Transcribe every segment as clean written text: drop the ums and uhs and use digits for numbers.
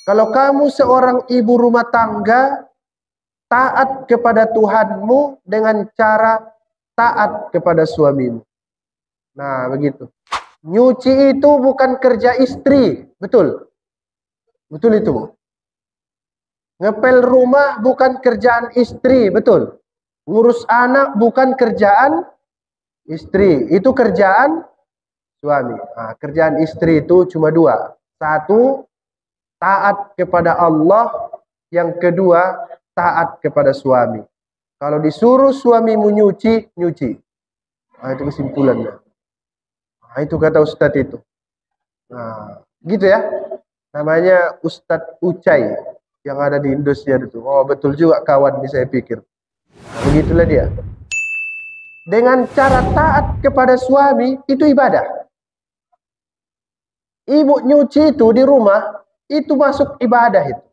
Kalau kamu seorang ibu rumah tangga, taat kepada Tuhanmu dengan cara taat kepada suamimu. Nah, begitu. Nyuci itu bukan kerja istri, betul? Betul itu. Ngepel rumah bukan kerjaan istri, betul? Ngurus anak bukan kerjaan istri, itu kerjaan suami. Nah, kerjaan istri itu cuma dua. Satu, taat kepada Allah. Yang kedua, taat kepada suami. Kalau disuruh suamimu nyuci, nyuci. Nah, itu kesimpulannya. Nah, itu kata Ustadz itu. Nah, gitu ya. Namanya Ustadz Ucai yang ada di Indonesia itu. Oh, betul juga kawan, saya pikir. Nah, begitulah dia. Dengan cara taat kepada suami, itu ibadah. Ibu nyuci itu di rumah, itu masuk ibadah itu.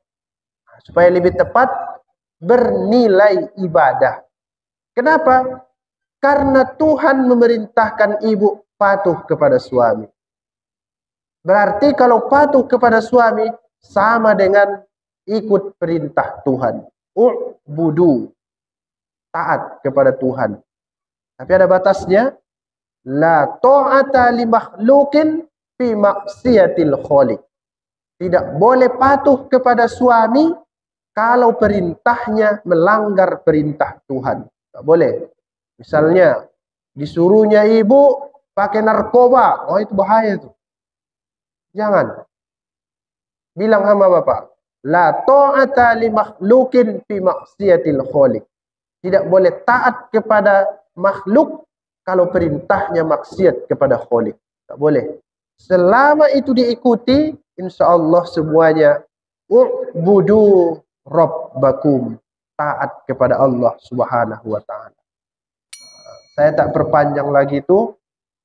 Supaya lebih tepat, bernilai ibadah. Kenapa? Karena Tuhan memerintahkan ibu patuh kepada suami. Berarti kalau patuh kepada suami, sama dengan ikut perintah Tuhan. U'budu. Taat kepada Tuhan. Tapi ada batasnya. La ta'ata li makhlukin fi maksiatil khaliq. Tidak boleh patuh kepada suami kalau perintahnya melanggar perintah Tuhan. Tidak boleh. Misalnya, disuruhnya ibu pakai narkoba. Oh, itu bahaya itu. Jangan. Bilang sama bapak. La ta'ata li makhlukin fi maksiatil khaliq. Tidak boleh taat kepada makhluk kalau perintahnya maksiat kepada khaliq. Tak boleh. Selama itu diikuti, insya Allah semuanya u'budu rabbakum. Taat kepada Allah subhanahu wa ta'ala. Saya tak perpanjang lagi itu,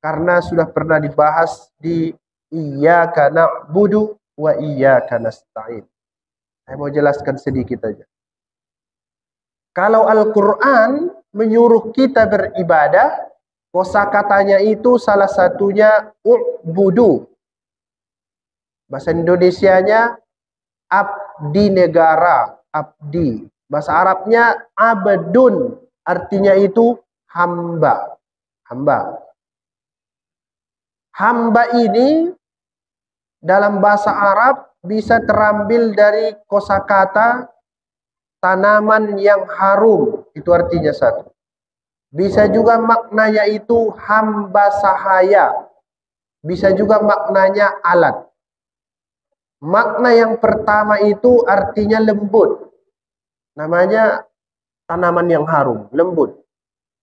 karena sudah pernah dibahas di Iyyaka na'budu wa iyyaka nasta'in. Saya mau jelaskan sedikit aja. Kalau Al-Quran menyuruh kita beribadah, kosakatanya itu salah satunya u'budu. Bahasa Indonesianya abdi negara, abdi. Bahasa Arabnya abdun, artinya itu hamba. Hamba. Hamba ini dalam bahasa Arab bisa terambil dari kosakata tanaman yang harum, itu artinya satu. Bisa juga maknanya itu hamba sahaya. Bisa juga maknanya alat. Makna yang pertama itu artinya lembut. Namanya tanaman yang harum, lembut.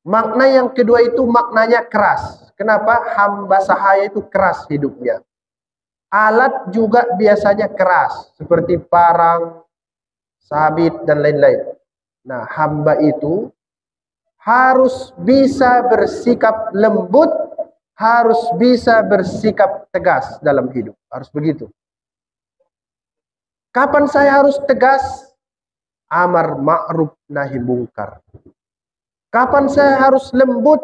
Makna yang kedua itu maknanya keras. Kenapa? Hamba sahaya itu keras hidupnya. Alat juga biasanya keras, seperti parang, sabit, dan lain-lain. Nah, hamba itu harus bisa bersikap lembut, harus bisa bersikap tegas dalam hidup. Harus begitu. Kapan saya harus tegas? Amar ma'ruf nahi mungkar. Kapan saya harus lembut?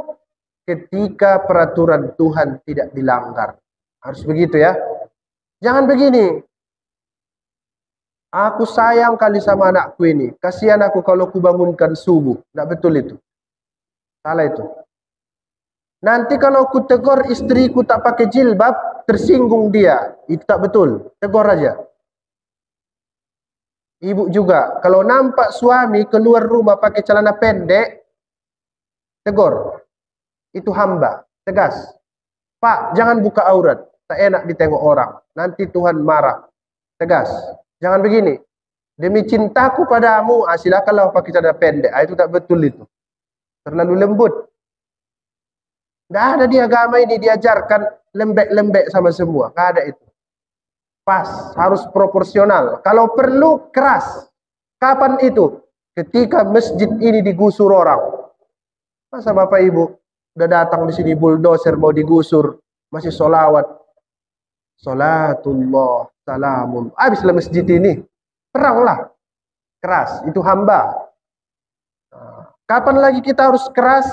Ketika peraturan Tuhan tidak dilanggar. Harus begitu ya. Jangan begini. Aku sayang kali sama anakku ini. Kasihan aku kalau kubangunkan subuh. Tidak betul itu. Salah itu. Nanti kalau ku tegur istriku tak pakai jilbab, tersinggung dia. Itu tak betul. Tegur aja. Ibu juga. Kalau nampak suami keluar rumah pakai celana pendek, tegur. Itu hamba. Tegas. Pak, jangan buka aurat. Tak enak ditengok orang. Nanti Tuhan marah. Tegas. Jangan begini. Demi cintaku padamu, silakanlah pakai celana pendek. Itu tak betul itu. Terlalu lembut. Tidak ada di agama ini diajarkan lembek-lembek sama semua. Tidak ada itu. Pas, harus proporsional. Kalau perlu, keras. Kapan itu? Ketika masjid ini digusur orang. Masa Bapak Ibu udah datang di sini bulldozer mau digusur, masih solawat. Salatullah, salamun. Habislah masjid ini. Peranglah. Keras. Itu hamba. Kapan lagi kita harus keras?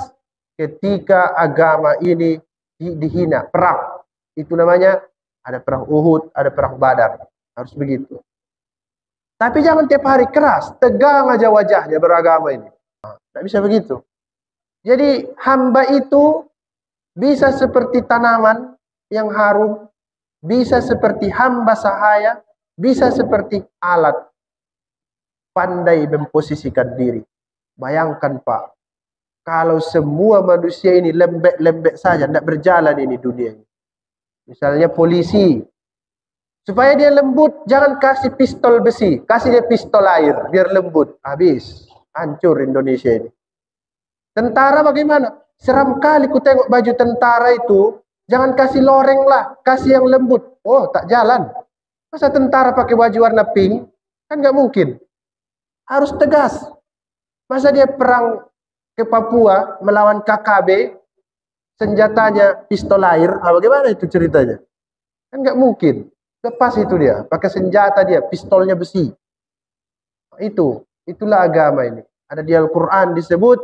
Ketika agama ini dihina. Perang. Itu namanya ada perang Uhud, ada perang Badar. Harus begitu. Tapi jangan tiap hari keras, tegang aja wajahnya beragama ini. Tidak bisa begitu. Jadi hamba itu bisa seperti tanaman yang harum, bisa seperti hamba sahaya, bisa seperti alat pandai memposisikan diri. Bayangkan Pak, kalau semua manusia ini lembek-lembek saja, tidak berjalan ini dunia ini. Misalnya polisi, supaya dia lembut, jangan kasih pistol besi, kasih dia pistol air, biar lembut. Habis, hancur Indonesia ini. Tentara bagaimana? Seram kali ku tengok baju tentara itu, jangan kasih loreng lah, kasih yang lembut. Oh, tak jalan. Masa tentara pakai baju warna pink? Kan nggak mungkin. Harus tegas. Masa dia perang ke Papua melawan KKB, senjatanya pistol air, bagaimana itu ceritanya? Kan nggak mungkin. Lepas itu dia, pakai senjata dia, pistolnya besi. Itulah agama ini. Ada di Al-Quran disebut,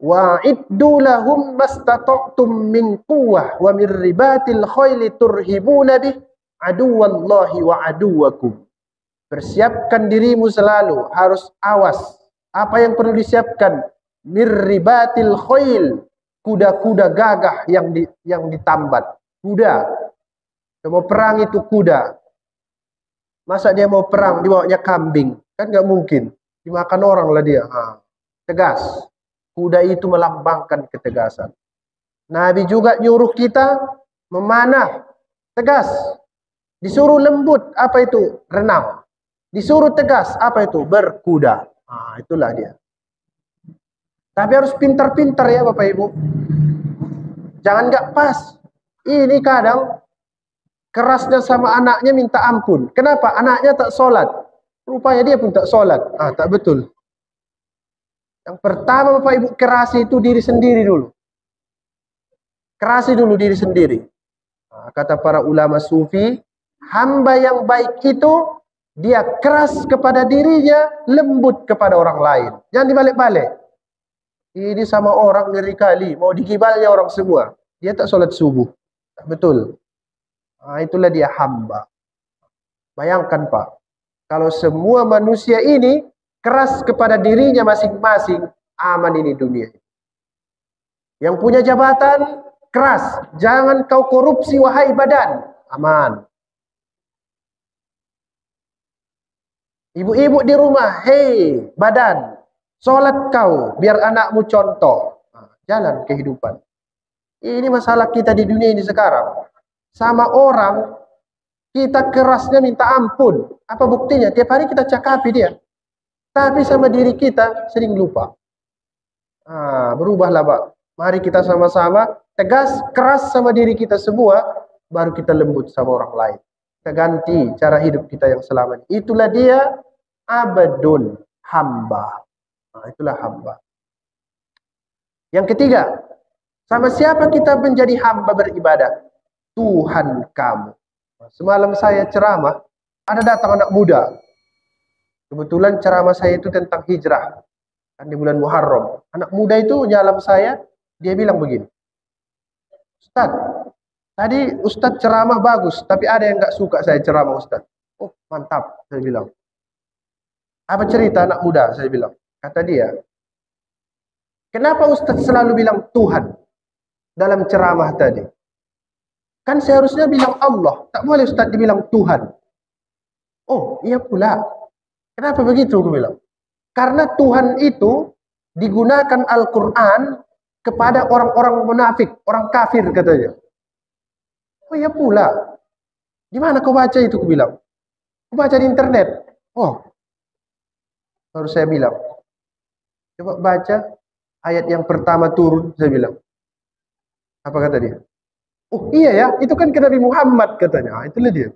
wa'iddu lahum mastata'tum min quwwah wa min ribatil khayli turhibuna bih aduwallahi wa aduwakum. Persiapkan dirimu selalu, harus awas. Apa yang perlu disiapkan? Min ribatil khayl, kuda-kuda gagah yang ditambat. Kuda. Mau perang itu kuda. Masa dia mau perang dibawanya kambing? Kan nggak mungkin. Dimakan orang lah dia. Tegas. Kuda itu melambangkan ketegasan. Nabi juga nyuruh kita memanah. Tegas. Disuruh lembut. Apa itu? Renang. Disuruh tegas. Apa itu? Berkuda. Itulah dia. Tapi harus pintar-pintar ya Bapak Ibu. Jangan nggak pas. Ini kadang kerasnya sama anaknya minta ampun. Kenapa? Anaknya tak sholat. Rupanya dia pun tak sholat. Tak betul. Yang pertama Bapak Ibu kerasi itu diri sendiri dulu. Kerasi dulu diri sendiri. Kata para ulama sufi, hamba yang baik itu dia keras kepada dirinya, lembut kepada orang lain. Jangan dibalik-balik. Ini sama orang ngeri kali, mau digibalnya orang semua. Dia tak sholat subuh. Tak betul. Itulah dia hamba. Bayangkan Pak, kalau semua manusia ini keras kepada dirinya masing-masing, aman ini dunia. Yang punya jabatan, keras. Jangan kau korupsi wahai badan. Aman. Ibu-ibu di rumah, hei badan, sholat kau, biar anakmu contoh. Jalan kehidupan. Ini masalah kita di dunia ini sekarang. Sama orang, kita kerasnya minta ampun. Apa buktinya? Tiap hari kita cakapi dia. Tapi sama diri kita sering lupa. Berubahlah Pak. Mari kita sama-sama tegas, keras sama diri kita semua, baru kita lembut sama orang lain. Kita ganti cara hidup kita yang selama ini. Itulah dia abadun, hamba. Itulah hamba. Yang ketiga, sama siapa kita menjadi hamba beribadah? Tuhan kamu. Semalam saya ceramah, ada datang anak muda. Kebetulan ceramah saya itu tentang hijrah. Kan di bulan Muharram. Anak muda itu nyalam saya, dia bilang begini. Ustaz, tadi Ustaz ceramah bagus, tapi ada yang nggak suka saya ceramah Ustaz. Oh, mantap, saya bilang. Apa cerita anak muda? Saya bilang. Kata dia, kenapa Ustaz selalu bilang Tuhan dalam ceramah tadi? Kan seharusnya bilang Allah. Tak boleh Ustaz dibilang Tuhan. Oh, iya pula. Kenapa begitu? Aku bilang. Karena Tuhan itu digunakan Al-Quran kepada orang-orang munafik, orang kafir katanya. Oh iya pula. Di mana kau baca itu? Aku bilang. Aku baca di internet. Oh. Baru saya bilang. Coba baca ayat yang pertama turun. Saya bilang. Apa kata dia? Oh iya ya, itu kan ke Nabi Muhammad katanya. Itulah dia.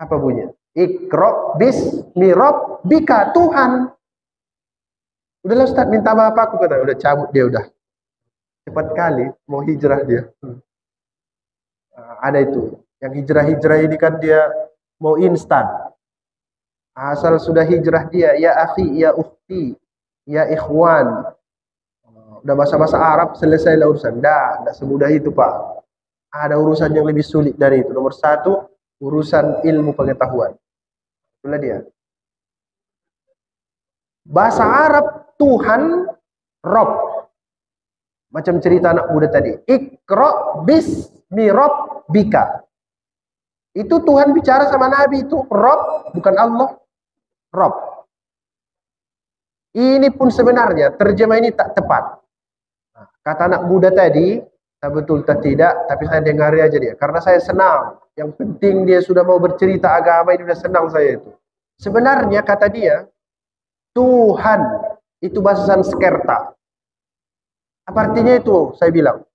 Apa bunyinya? Iqra bismi rabbika, Tuhan. Udahlah Ustaz, minta maaf aku kata. Udah cabut dia udah. Cepat kali mau hijrah dia. Ada itu. Yang hijrah-hijrah ini kan dia mau instan. Asal sudah hijrah dia, ya akhi, ya ukhti, ya ikhwan. Udah bahasa-bahasa Arab, selesailah urusan. Tidak semudah itu Pak. Ada urusan yang lebih sulit dari itu. Nomor satu, urusan ilmu pengetahuan. Itulah dia. Bahasa Arab Tuhan, Rob. Macam cerita anak muda tadi. Iqra bismi rabbika. Itu Tuhan bicara sama Nabi itu. Rob, bukan Allah. Rob. Ini pun sebenarnya terjemah ini tak tepat. Kata anak muda tadi, tak betul tak tidak, tapi saya dengar aja dia. Karena saya senang. Yang penting dia sudah mau bercerita agama, ini sudah senang saya itu. Sebenarnya kata dia, Tuhan itu bahasa Sanskerta. Apa artinya itu? Saya bilang.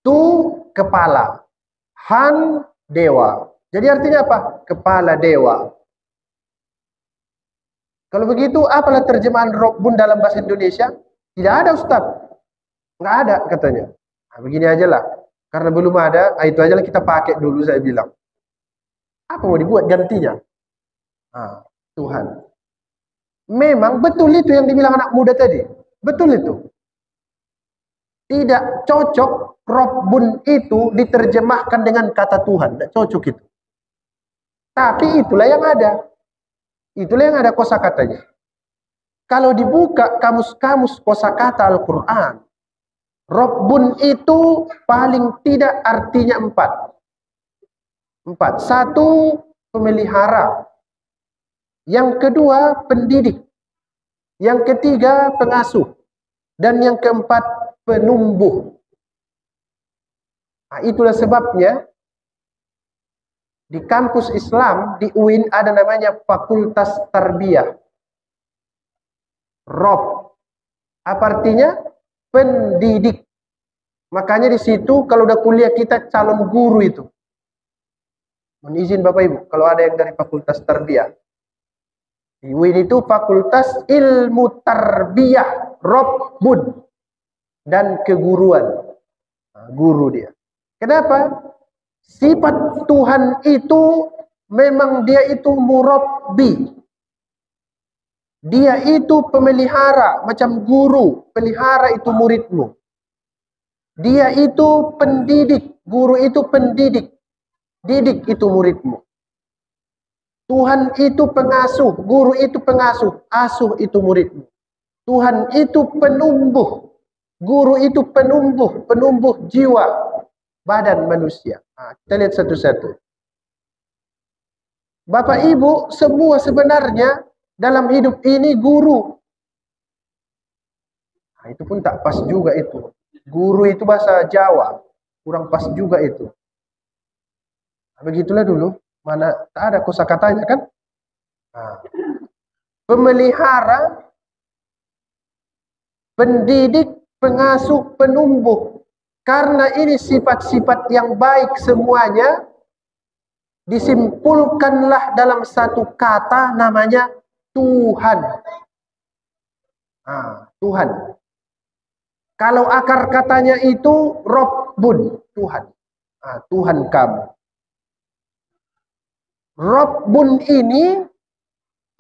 Tu kepala, Han dewa. Jadi artinya apa? Kepala dewa. Kalau begitu, apalah terjemahan Rabbun dalam bahasa Indonesia? Tidak ada, Ustaz. Nggak ada katanya. Nah, begini aja lah. Karena belum ada, itu aja lah kita pakai dulu, saya bilang. Apa mau dibuat gantinya? Tuhan. Memang betul itu yang dibilang anak muda tadi. Betul itu. Tidak cocok Rabbun itu diterjemahkan dengan kata Tuhan. Tidak cocok itu. Tapi itulah yang ada. Itulah yang ada kosakatanya. Kalau dibuka kamus-kamus kosakata Al-Quran, Rabbun itu paling tidak artinya 4. 4. 1, pemelihara. Yang kedua, pendidik. Yang ketiga, pengasuh. Dan yang keempat, penumbuh. Nah, itulah sebabnya di kampus Islam, di UIN ada namanya Fakultas Tarbiyah. Rob. Apa artinya? Pendidik. Makanya di situ kalau udah kuliah kita calon guru itu. Mohon izin Bapak Ibu, kalau ada yang dari Fakultas Tarbiyah. Di UIN itu Fakultas Ilmu Tarbiyah, Robbun. Dan keguruan. Nah, guru dia. Kenapa? Sifat Tuhan itu memang dia itu murabbi. Dia itu pemelihara, macam guru, pelihara itu muridmu. Dia itu pendidik, guru itu pendidik, didik itu muridmu. Tuhan itu pengasuh, guru itu pengasuh, asuh itu muridmu. Tuhan itu penumbuh, guru itu penumbuh, penumbuh jiwa, badan manusia. Nah, kita lihat satu-satu. Bapak Ibu, semua sebenarnya dalam hidup ini guru. Nah, itu pun tak pas juga itu. Guru itu bahasa Jawa, kurang pas juga itu. Nah, begitulah dulu, mana tak ada kosakatanya kan? Nah, pemelihara, pendidik, pengasuh, penumbuh. Karena ini sifat-sifat yang baik semuanya, disimpulkanlah dalam satu kata namanya Tuhan. Tuhan. Kalau akar katanya itu Rabbun, Tuhan. Tuhan kamu. Rabbun ini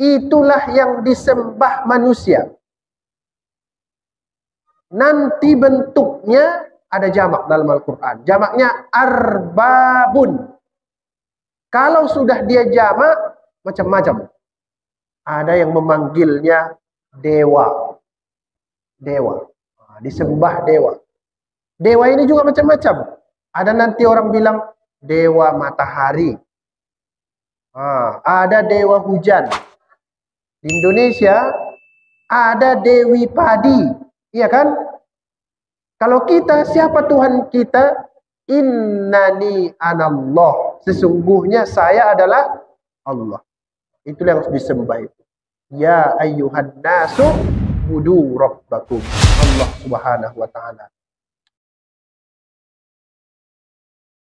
itulah yang disembah manusia. Nanti bentuknya ada jamak dalam Al-Quran. Jamaknya arbabun. Kalau sudah dia jamak, macam-macam. Ada yang memanggilnya dewa. Dewa. Disembah dewa. Dewa ini juga macam-macam. Ada nanti orang bilang dewa matahari. Ada dewa hujan. Di Indonesia ada dewi padi. Iya kan? Kalau kita, siapa Tuhan kita? Innani anallah. Sesungguhnya saya adalah Allah. Itulah yang harus disembah itu. Ya ayyuhan nasu budu rabbakum. Allah subhanahu wa ta'ala.